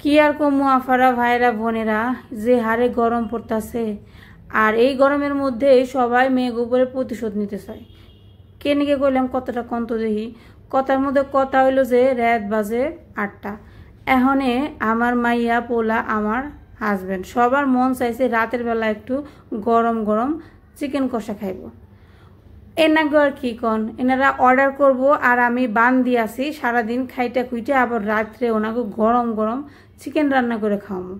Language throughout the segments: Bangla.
কি আর কমু আফারা ভাইরা বোনেরা, যে হারে গরম পড়তাছে। আর এই গরমের মধ্যে সবাই মেঘ উপরে প্রতিশোধ নিতে চায়। কে নিকে কইলাম কতটা কন্ত দেখি। কথার মধ্যে কথা হইলো যে রাত বাজে 8টা। এখনে আমার মাইয়া পোলা আমার হাজবেন্ড সবার মন চাইছে রাতের বেলা একটু গরম গরম চিকেন কষা খাইব। এনাকে আর কি কন, এনারা অর্ডার করব আর আমি বান দিয়ে আসি সারাদিন খাইটা খুইটে, আবার রাত্রে ওনাকে গরম গরম চিকেন রান্না করে খাওয়াবো।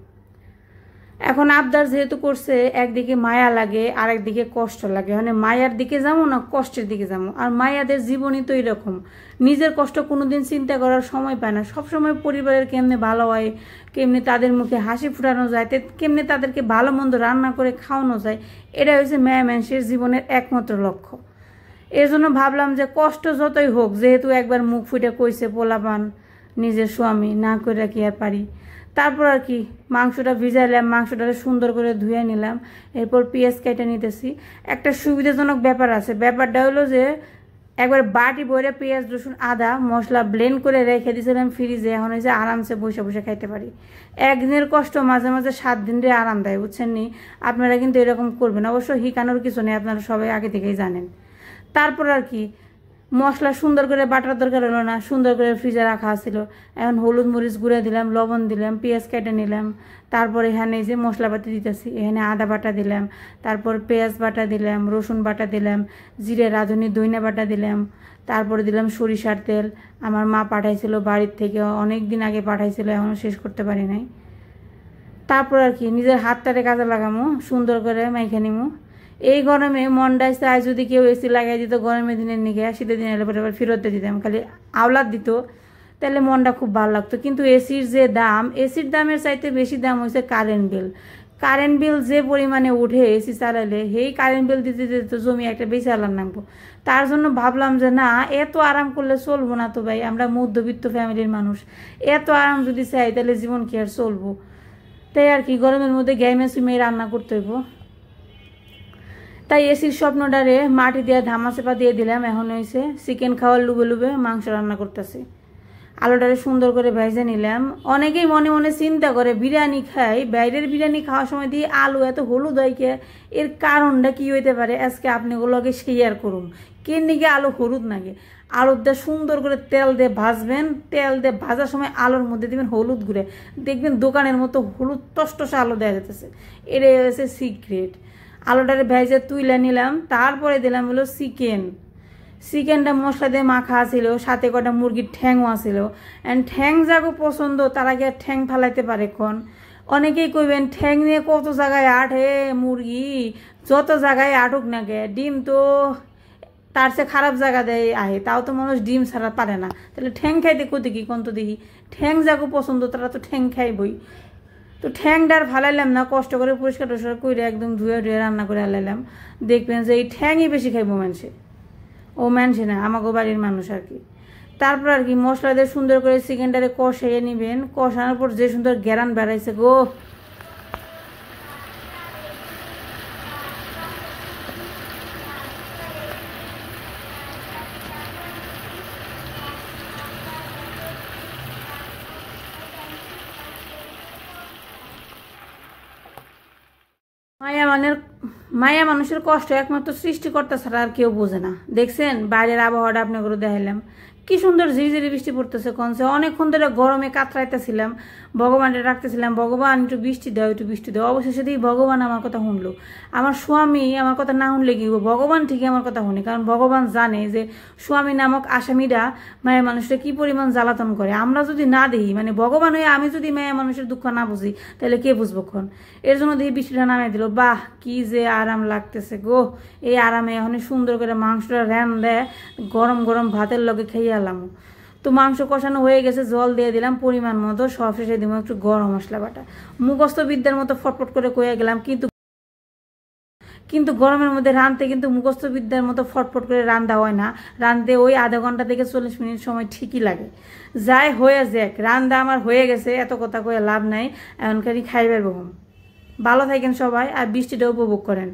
এখন আবদার যেহেতু করছে, একদিকে মায়া লাগে আর একদিকে কষ্ট লাগে। মানে মায়ার দিকে যাবো না কষ্টের দিকে যাবো। আর মায়াদের জীবনই তো এরকম, নিজের কষ্ট কোনোদিন চিন্তা করার সময় পায় না। সবসময় পরিবারের কেমনে ভালো হয়, কেমনে তাদের মুখে হাসি ফুটানো যায়, কেমনে তাদেরকে ভালো মন্দ রান্না করে খাওয়ানো যায়, এটা হচ্ছে মেয়ে মানুষের জীবনের একমাত্র লক্ষ্য। এর জন্য ভাবলাম যে কষ্ট যতই হোক, যেহেতু একবার মুখ ফুটে কইছে পোলাপান নিজের স্বামী, না করে কি আর পারি। তারপর আর কি মাংসটা ভিজাইলাম, মাংসটা সুন্দর করে ধুয়ে নিলাম, এরপর পেঁয়াজ কেটে নিতেছি। একটা সুবিধাজনক ব্যাপার আছে, ব্যাপারটা হলো যে একবার বাটি বইরে পেঁয়াজ রসুন আদা মশলা ব্লেন্ড করে রেখে দিয়েছিলাম ফ্রিজে। এখন হয়েছে আরামসে বসে বসে খাইতে পারি। একদিনের কষ্ট মাঝে মাঝে 7 দিনের আরাম দেয়, বুঝছেন নি? আপনারা কিন্তু এরকম করবেন, অবশ্য হিকানোর কিছু নেই, আপনারা সবাই আগে থেকেই জানেন। তারপর আর কি মশলা সুন্দর করে বাটার দরকার হলো না, সুন্দর করে ফ্রিজে রাখা ছিল। এখন হলুদ মরিচ গুঁড়ে দিলাম, লবণ দিলাম, পেঁয়াজ কেটে নিলাম। তারপর এখানে যে মশলাপাতি দিতেছি, এখানে আদা বাটা দিলাম, তারপর পেঁয়াজ বাটা দিলাম, রসুন বাটা দিলাম, জিরে রাঁধুনি দইনা বাটা দিলাম, তারপরে দিলাম সরিষার তেল। আমার মা পাঠাইছিল বাড়ির থেকে, অনেক দিন আগে পাঠাইছিল, এখনও শেষ করতে পারি নাই। তারপর আর কি নিজের হাতটারে কাজে লাগামো, সুন্দর করে মাইখে নিমু। এই গরমে মনটাই চাই যদি কেউ এসি লাগাই দিত গরমের দিনের নিকে, শীতের দিনে এলে পরে আবার ফেরত দিতাম, খালি আওলাদ দিত, তাহলে মনটা খুব ভালো লাগতো। কিন্তু এসির যে দাম, এসির দামের চাইতে বেশি দাম হয়েছে কারেন্ট বিল। কারেন্ট বিল যে পরিমাণে উঠে এসি চালালে, সেই কারেন্ট বিল দিতে দিতে জমি একটা বেশি আলার নামবো। তার জন্য ভাবলাম যে না, এত আরাম করলে চলবো না তো ভাই, আমরা মধ্যবিত্ত ফ্যামিলির মানুষ, এত আরাম যদি চাই তাহলে জীবন কি আর চলবো? তাই আর কি গরমের মধ্যে গ্যামে সুমে রান্না করতে হইব। তাই এসির স্বপ্নটারে মাটি দিয়ে ধামাচাপা দিয়ে দিলাম। এখন হয়েছে চিকেন খাওয়ার লুবে লুবে মাংস রান্না করতেছি। আলুটারে সুন্দর করে ভেজে নিলাম। অনেকেই মনে মনে চিন্তা করে বিরিয়ানি খাই, বাইরের বিরিয়ানি খাওয়ার সময় দিয়ে আলু এত হলুদ হয় কে, এর কারণটা কি হইতে পারে আজকে আপনাগুলোকে শেয়ার করুন। কেন দিকে আলু হলুদ নাগে, আলুর দিয়ে সুন্দর করে তেল দিয়ে ভাজবেন, তেল দিয়ে ভাজার সময় আলুর মধ্যে দিবেন হলুদ গুঁড়ে, দেখবেন দোকানের মতো হলুদ টসটসে আলু দেওয়া যেতেছে। এটাই হচ্ছে সিক্রেট। আলুটারে ভেজে তুইলে নিলাম, তারপরে দিলাম হলো চিকেনটা মশলা দিয়ে মাখা আছিল, সাথে কটা মুরগির ঠ্যাংও আছিল। অ্যান্ড ঠ্যাং যাগো পছন্দ তারা কি আর ঠ্যাং ফালাইতে পারে কোন? অনেকেই কইবেন ঠ্যাং নিয়ে কত জায়গায় আটে মুরগি, যত জায়গায় আটুক না গে, ডিম তো তার চেয়ে খারাপ জায়গা দেয় আহে, তাও তো মানুষ ডিম ছাড়া পারে না, তাহলে ঠ্যাং খাইতে কোথায় কি কোন তো দেখি। ঠ্যাং যাগো পছন্দ তারা তো ঠ্যাং খাইবই। তো ঠ্যাংটার ফালাইলাম না, কষ্ট করে পরিষ্কার টরিষ্কার করে একদম ধুয়ে ধুয়ে রান্না করে আলাইলাম। দেখবেন যে এই ঠ্যাংই বেশি খাইবো মানুষে, ও মানুষে না, আমাকে বাড়ির মানুষ আর কি। তারপর আর কি মশলা দিয়ে সুন্দর করে চিকেনটারে কষাইয়ে নিবেন। কষানোর পর যে সুন্দর গ্যারান বেড়াইছে গো, মায়া মানুষের কষ্ট একমাত্র সৃষ্টিকর্তা ছাড়া আর কেউ বোঝে না। দেখছেন বাইরের আবহাওয়াটা আপনাকে দেখাইলাম, কি সুন্দর ঝিরিঝিরি বৃষ্টি পড়তেছে। কনসে অনেকক্ষণ ধরে গরমে কাতরাইতেছিলাম, ভগবানটা রাখতেছিলাম, ভগবান একটু বৃষ্টি দাও একটু বৃষ্টি দাও। অবশেষে দিয়ে ভগবান আমার কথা শুনলো। আমার স্বামী আমার কথা না শুনলে কি হবো, ভগবান ঠিকই আমার কথা শুনে, কারণ ভগবান জানে যে স্বামী নামক আসামিরা মায়ের মানুষটা কি পরিমাণ জ্বালাতন করে। আমরা যদি না দেখি, মানে ভগবান হয়ে আমি যদি মায়ের মানুষের দুঃখ না বুঝি, তাহলে কে বুঝবো ক্ষণ? এর জন্য দিয়ে বৃষ্টিটা নামিয়ে দিল। বাহ কি যে আরাম লাগতেছে গো। এই আরামে এখন সুন্দর করে মাংসটা রান দেয়, গরম গরম ভাতের লগে খেয়ে এলাম। তো মাংস কষানো হয়ে গেছে, জল দিয়ে দিলাম পরিমাণ মতো, সব শেষে দিব একটু গরম মশলা বাটা। মুখস্থ বিদ্যার মতো ফটফট করে কয়ে গেলাম, কিন্তু গরমের মধ্যে রাঁধতে কিন্তু মুখস্থ বিদ্যার মতো ফটফট করে রান্না হয় না। রাঁধতে ওই আধা ঘন্টা থেকে 40 মিনিট সময় ঠিকই লাগে। যাই হয়ে যাক, রান্না আমার হয়ে গেছে, এত কথা কয়ে লাভ নাই। এখনকারই খাইবার বহুম। ভালো থাকেন সবাই, আর বৃষ্টিটা উপভোগ করেন।